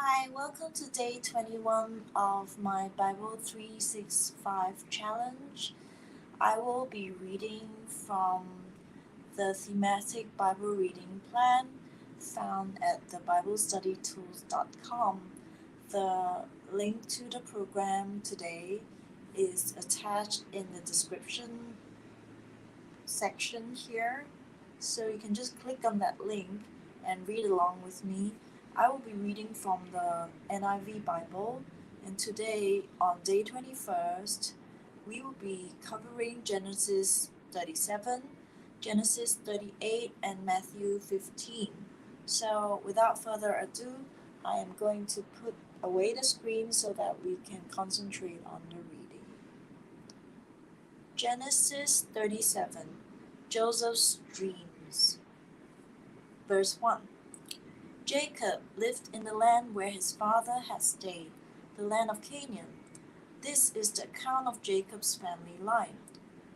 Hi, welcome to day 21 of my Bible 365 challenge. I will be reading from the Thematic Bible reading plan found at thebiblestudytools.com. The link to the program today is attached in the description section here. So you can just click on that link and read along with me. I will be reading from the NIV Bible, and today, on day 21st, we will be covering Genesis 37, Genesis 38, and Matthew 15. So, without further ado, I am going to put away the screen so that we can concentrate on the reading. Genesis 37, Joseph's dreams. Verse 1. Jacob lived in the land where his father had stayed, the land of Canaan. This is the account of Jacob's family line.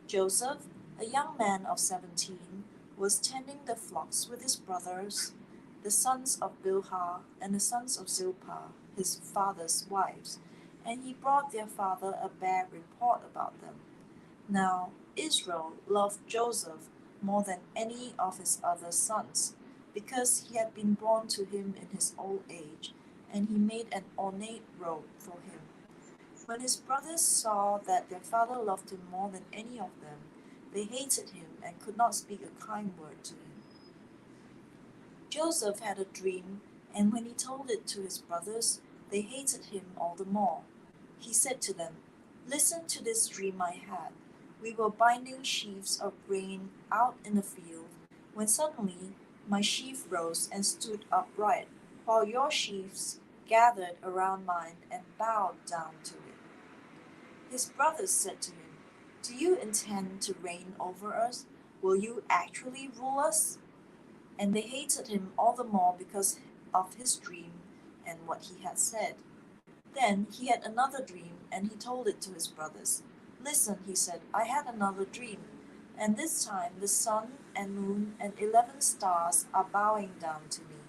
Joseph, a young man of 17, was tending the flocks with his brothers, the sons of Bilhah and the sons of Zilpah, his father's wives, and he brought their father a bad report about them. Now Israel loved Joseph more than any of his other sons, because he had been born to him in his old age, and he made an ornate robe for him. When his brothers saw that their father loved him more than any of them, they hated him and could not speak a kind word to him. Joseph had a dream, and when he told it to his brothers, they hated him all the more. He said to them, "Listen to this dream I had. We were binding sheaves of grain out in the field, when suddenly my sheaf rose and stood upright, while your sheaves gathered around mine and bowed down to it." His brothers said to him, "Do you intend to reign over us? Will you actually rule us?" And they hated him all the more because of his dream and what he had said. Then he had another dream, and he told it to his brothers. "Listen," he said, "I had another dream, and this time the sun and moon and 11 stars are bowing down to me."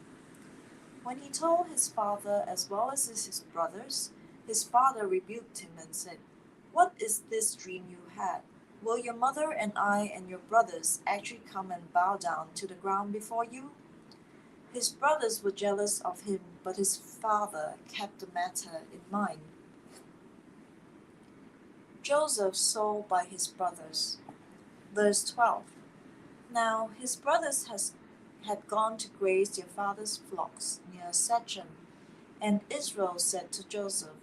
When he told his father as well as his brothers, his father rebuked him and said, "What is this dream you had? Will your mother and I and your brothers actually come and bow down to the ground before you?" His brothers were jealous of him, but his father kept the matter in mind. Joseph sold by his brothers. Verse 12. Now his brothers had gone to graze their father's flocks near Shechem, and Israel said to Joseph,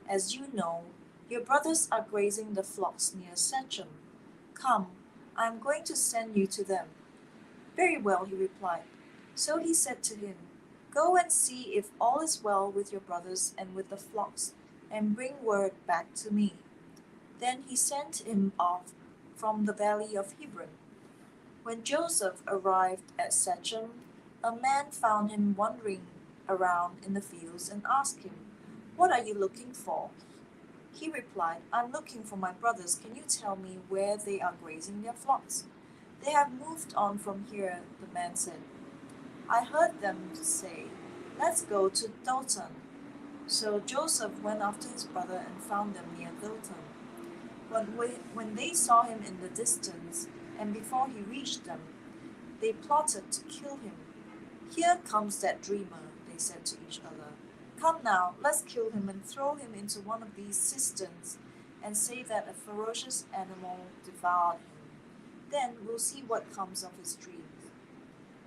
"As you know, your brothers are grazing the flocks near Shechem. Come, I am going to send you to them." "Very well," he replied. So he said to him, "Go and see if all is well with your brothers and with the flocks, and bring word back to me." Then he sent him off from the valley of Hebron. When Joseph arrived at Shechem, a man found him wandering around in the fields and asked him, "What are you looking for?" He replied, "I'm looking for my brothers. Can you tell me where they are grazing their flocks?" "They have moved on from here," the man said. "I heard them say, 'Let's go to Dothan.'" So Joseph went after his brother and found them near Dothan. When they saw him in the distance, and before he reached them, they plotted to kill him. "Here comes that dreamer," they said to each other. "Come now, let's kill him and throw him into one of these cisterns, and say that a ferocious animal devoured him. Then we'll see what comes of his dreams."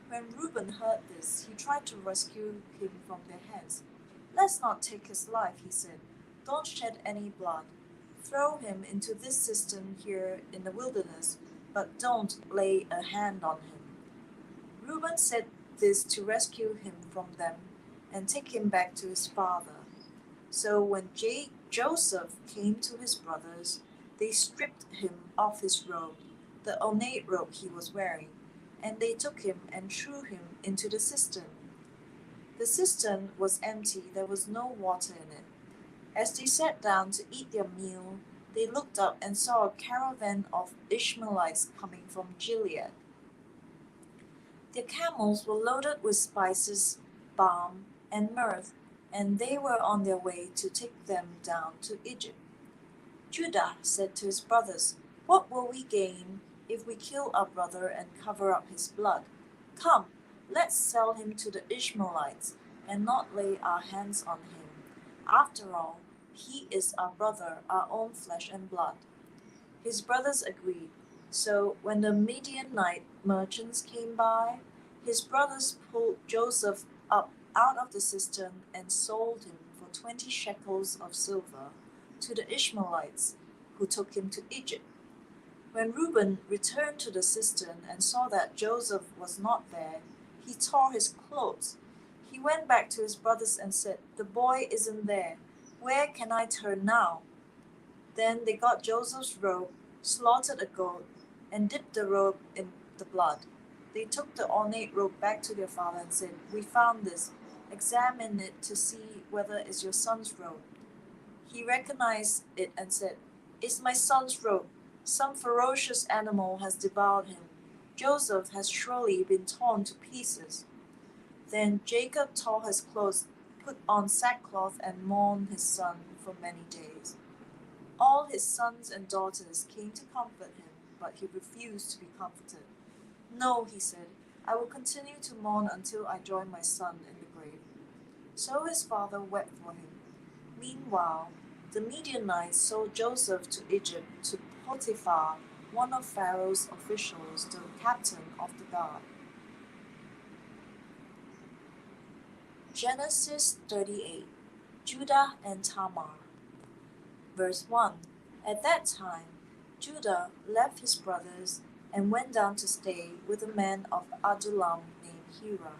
When Reuben heard this, he tried to rescue him from their hands. "Let's not take his life," he said. "Don't shed any blood. Throw him into this cistern here in the wilderness, but don't lay a hand on him." Reuben said this to rescue him from them and take him back to his father. So when Joseph came to his brothers, they stripped him of his robe, the ornate robe he was wearing, and they took him and threw him into the cistern. The cistern was empty, there was no water in it. As they sat down to eat their meal, they looked up and saw a caravan of Ishmaelites coming from Gilead. Their camels were loaded with spices, balm, and myrrh, and they were on their way to take them down to Egypt. Judah said to his brothers, "What will we gain if we kill our brother and cover up his blood? Come, let's sell him to the Ishmaelites and not lay our hands on him. After all, he is our brother, our own flesh and blood." His brothers agreed. So when the Midianite merchants came by, his brothers pulled Joseph up out of the cistern and sold him for 20 shekels of silver to the Ishmaelites, who took him to Egypt. When Reuben returned to the cistern and saw that Joseph was not there, he tore his clothes. He went back to his brothers and said, "The boy isn't there. Where can I turn now?" Then they got Joseph's robe, slaughtered a goat, and dipped the robe in the blood. They took the ornate robe back to their father and said, "We found this. Examine it to see whether it's your son's robe." He recognized it and said, "It's my son's robe. Some ferocious animal has devoured him. Joseph has surely been torn to pieces." Then Jacob tore his clothes, put on sackcloth, and mourned his son for many days. All his sons and daughters came to comfort him, but he refused to be comforted. "No," he said, "I will continue to mourn until I join my son in the grave." So his father wept for him. Meanwhile, the Midianites sold Joseph to Egypt to Potiphar, one of Pharaoh's officials, the captain of the guard. Genesis 38. Judah and Tamar. Verse 1. At that time, Judah left his brothers and went down to stay with a man of Adullam named Hira.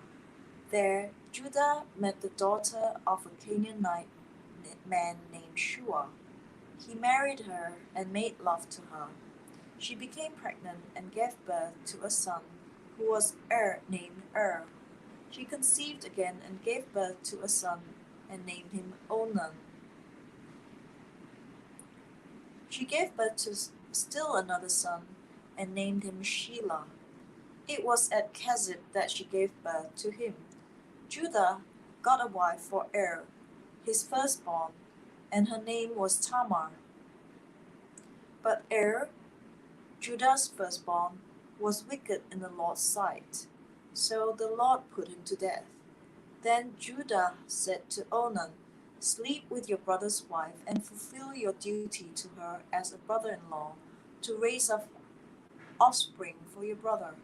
There, Judah met the daughter of a Canaanite man named Shua. He married her and made love to her. She became pregnant and gave birth to a son, who was named She conceived again and gave birth to a son and named him Onan. She gave birth to still another son and named him Shelah. It was at Kezib that she gave birth to him. Judah got a wife for his firstborn, and her name was Tamar. But Judah's firstborn, was wicked in the Lord's sight, so the Lord put him to death. Then Judah said to Onan, "Sleep with your brother's wife and fulfill your duty to her as a brother-in-law, to raise up offspring for your brother."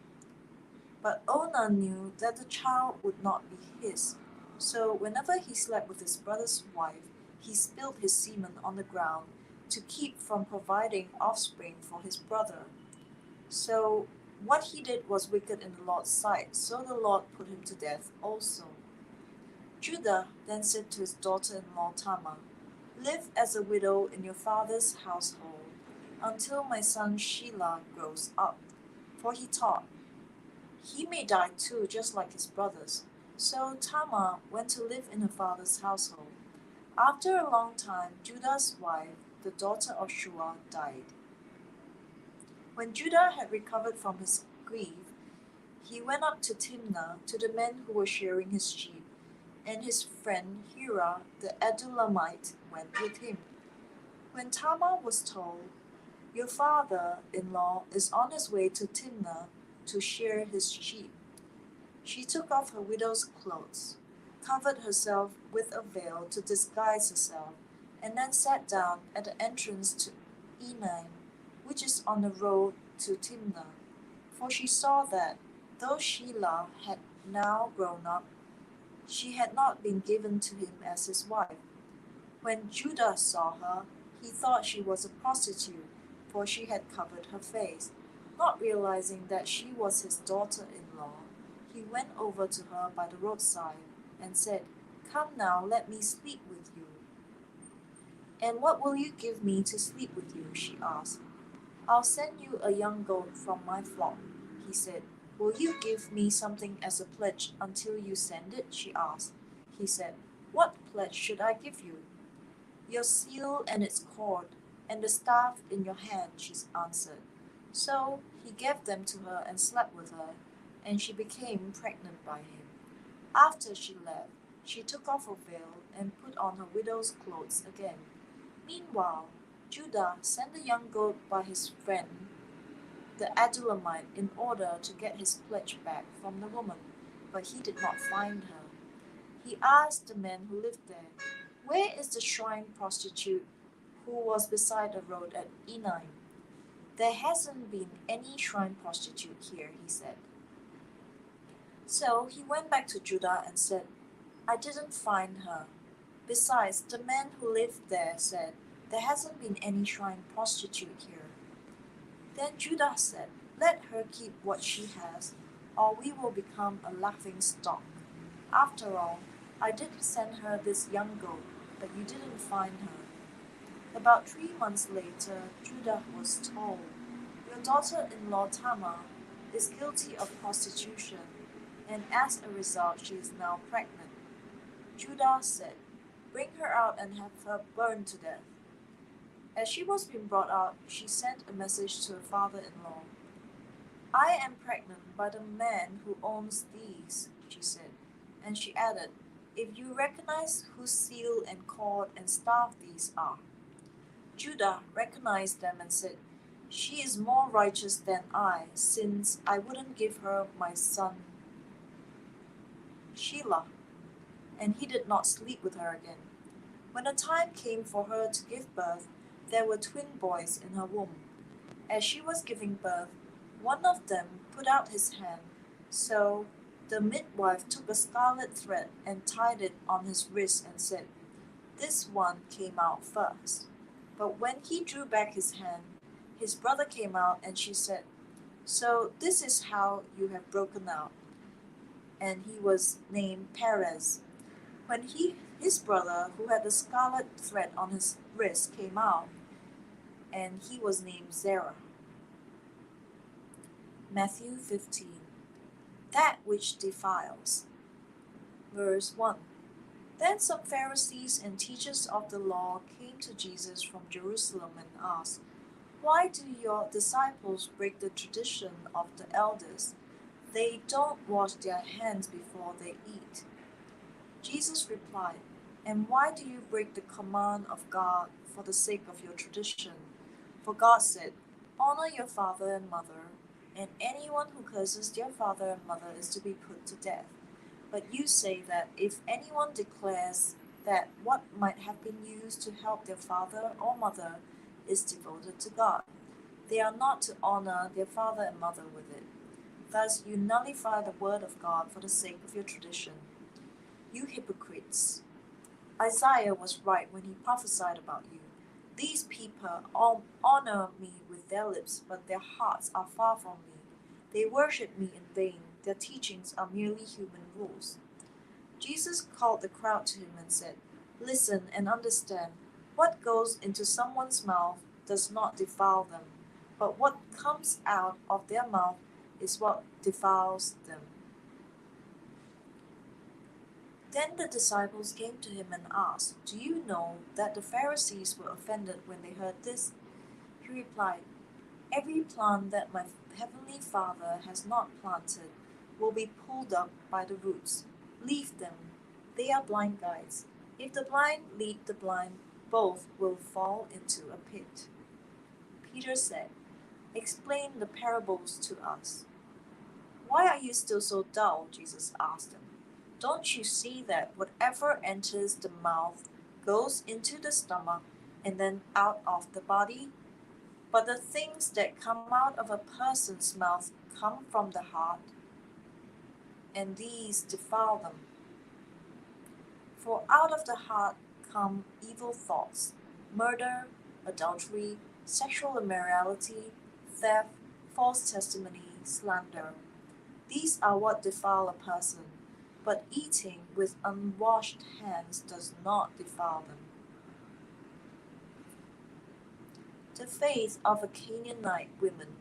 But Onan knew that the child would not be his, so whenever he slept with his brother's wife, he spilled his semen on the ground to keep from providing offspring for his brother. So what he did was wicked in the Lord's sight, so the Lord put him to death also. Judah then said to his daughter-in-law Tamar, "Live as a widow in your father's household until my son Shelah grows up." For he thought, "He may die too, just like his brothers." So Tamar went to live in her father's household. After a long time, Judah's wife, the daughter of Shua, died. When Judah had recovered from his grief, he went up to Timnah to the men who were shearing his sheep, and his friend Hira the Adullamite went with him. When Tamar was told, "Your father-in-law is on his way to Timnah to shear his sheep," she took off her widow's clothes, covered herself with a veil to disguise herself, and then sat down at the entrance to Enaim, which is on the road to Timnah. For she saw that, though Shelah had now grown up, she had not been given to him as his wife. When Judah saw her, he thought she was a prostitute, for she had covered her face. Not realizing that she was his daughter-in-law, he went over to her by the roadside and said, "Come now, let me sleep with you." "And what will you give me to sleep with you?" she asked. "I'll send you a young goat from my flock," he said. "Will you give me something as a pledge until you send it?" she asked. He said, "What pledge should I give you?" "Your seal and its cord, and the staff in your hand," she answered. So he gave them to her and slept with her, and she became pregnant by him. After she left, she took off her veil and put on her widow's clothes again. Meanwhile, Judah sent the young goat by his friend, the Adullamite, in order to get his pledge back from the woman, but he did not find her. He asked the man who lived there, "Where is the shrine prostitute who was beside the road at Enaim?" "There hasn't been any shrine prostitute here," he said. So he went back to Judah and said, "I didn't find her. Besides, the man who lived there said, 'There hasn't been any shrine prostitute here.'" Then Judah said, "Let her keep what she has, or we will become a laughing stock. After all, I did send her this young goat, but you didn't find her." About 3 months later, Judah was told, "Your daughter-in-law Tamar is guilty of prostitution, and as a result she is now pregnant." Judah said, "Bring her out and have her burned to death." As she was being brought out, she sent a message to her father-in-law. "I am pregnant by the man who owns these," she said, and she added, "If you recognize whose seal and cord and staff these are." Judah recognized them and said, "She is more righteous than I, since I wouldn't give her my son Shelah." And he did not sleep with her again. When the time came for her to give birth, there were twin boys in her womb. As she was giving birth, one of them put out his hand, so the midwife took a scarlet thread and tied it on his wrist and said, "This one came out first." But when he drew back his hand, his brother came out, and she said, "So this is how you have broken out." And he was named Perez. When his brother, who had the scarlet thread on his wrist, came out, and he was named Zerah. Matthew 15. That which defiles. Verse 1. Then some Pharisees and teachers of the law came to Jesus from Jerusalem and asked, "Why do your disciples break the tradition of the elders? They don't wash their hands before they eat." Jesus replied, "And why do you break the command of God for the sake of your tradition? For God said, 'Honor your father and mother,' and anyone who curses their father and mother is to be put to death. But you say that if anyone declares that what might have been used to help their father or mother is devoted to God, they are not to honor their father and mother with it. Thus you nullify the word of God for the sake of your tradition. You hypocrites! Isaiah was right when he prophesied about you. 'These people honor me with their lips, but their hearts are far from me. They worship me in vain. Their teachings are merely human rules.'" Jesus called the crowd to him and said, "Listen and understand. What goes into someone's mouth does not defile them, but what comes out of their mouth is what defiles them." Then the disciples came to him and asked, "Do you know that the Pharisees were offended when they heard this?" He replied, "Every plant that my heavenly Father has not planted will be pulled up by the roots. Leave them. They are blind guides. If the blind lead the blind, both will fall into a pit." Peter said, "Explain the parables to us." "Why are you still so dull?" Jesus asked them. "Don't you see that whatever enters the mouth goes into the stomach and then out of the body? But the things that come out of a person's mouth come from the heart, and these defile them. For out of the heart come evil thoughts, murder, adultery, sexual immorality, theft, false testimony, slander. These are what defile a person, but eating with unwashed hands does not defile them." The faith of a Canaanite woman.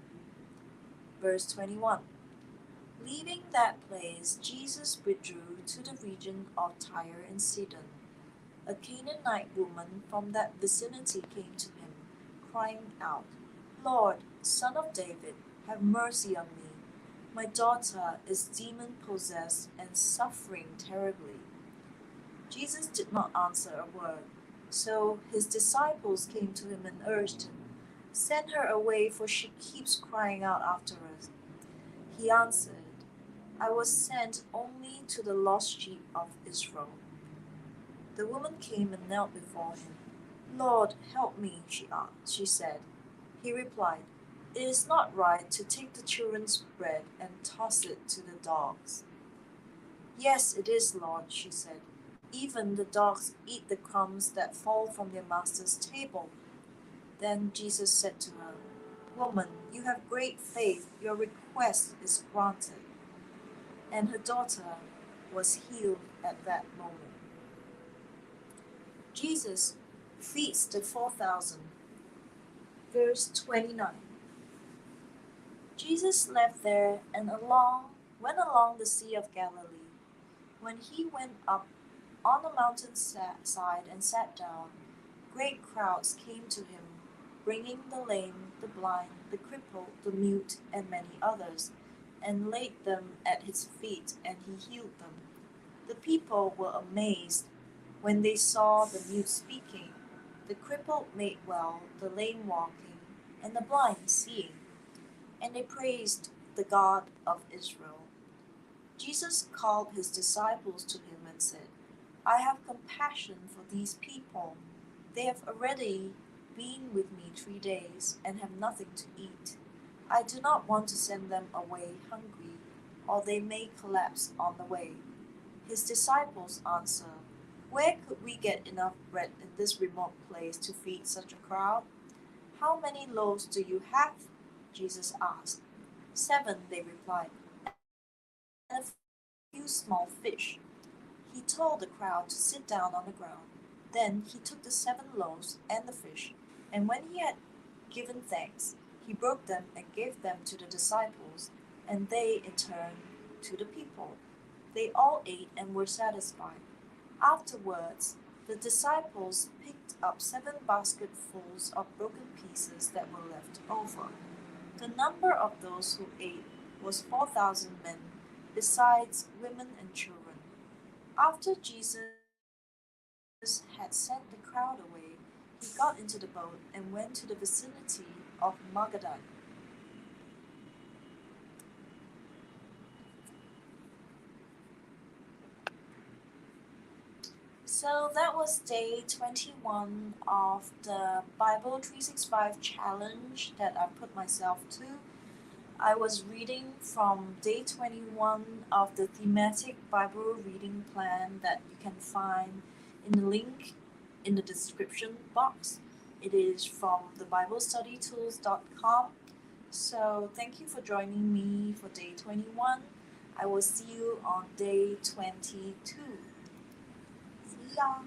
Verse 21. Leaving that place, Jesus withdrew to the region of Tyre and Sidon. A Canaanite woman from that vicinity came to him, crying out, "Lord, Son of David, have mercy on me. My daughter is demon-possessed and suffering terribly." Jesus did not answer a word. So his disciples came to him and urged him, "Send her away, for she keeps crying out after us." He answered, "I was sent only to the lost sheep of Israel." The woman came and knelt before him. "Lord, help me," she said. He replied, "It is not right to take the children's bread and toss it to the dogs." "Yes, it is, Lord," she said. "Even the dogs eat the crumbs that fall from their master's table." Then Jesus said to her, "Woman, you have great faith. Your request is granted." And her daughter was healed at that moment. Jesus feeds the 4,000. Verse 29. Jesus left there and went along the Sea of Galilee. When he went up on the mountain side and sat down, great crowds came to him, bringing the lame, the blind, the crippled, the mute, and many others, and laid them at his feet, and he healed them. The people were amazed when they saw the mute speaking, the crippled made well, the lame walking, and the blind seeing, and they praised the God of Israel. Jesus called his disciples to him and said, "I have compassion for these people. They have already been with me 3 days and have nothing to eat. I do not want to send them away hungry, or they may collapse on the way." His disciples answered, "Where could we get enough bread in this remote place to feed such a crowd?" "How many loaves do you have?" Jesus asked. "7," they replied, "and a few small fish." He told the crowd to sit down on the ground. Then he took the 7 loaves and the fish, and when he had given thanks, he broke them and gave them to the disciples, and they in turn to the people. They all ate and were satisfied. Afterwards, the disciples picked up 7 basketfuls of broken pieces that were left over. The number of those who ate was 4,000 men, besides women and children. After Jesus had sent the crowd away, he got into the boat and went to the vicinity of Magadan. So that was day 21 of the Bible 365 challenge that I put myself to. I was reading from day 21 of the Thematic Bible reading plan that you can find in the link in the description box. It is from thebiblestudytools.com. So thank you for joining me for day 21. I will see you on day 22. See ya!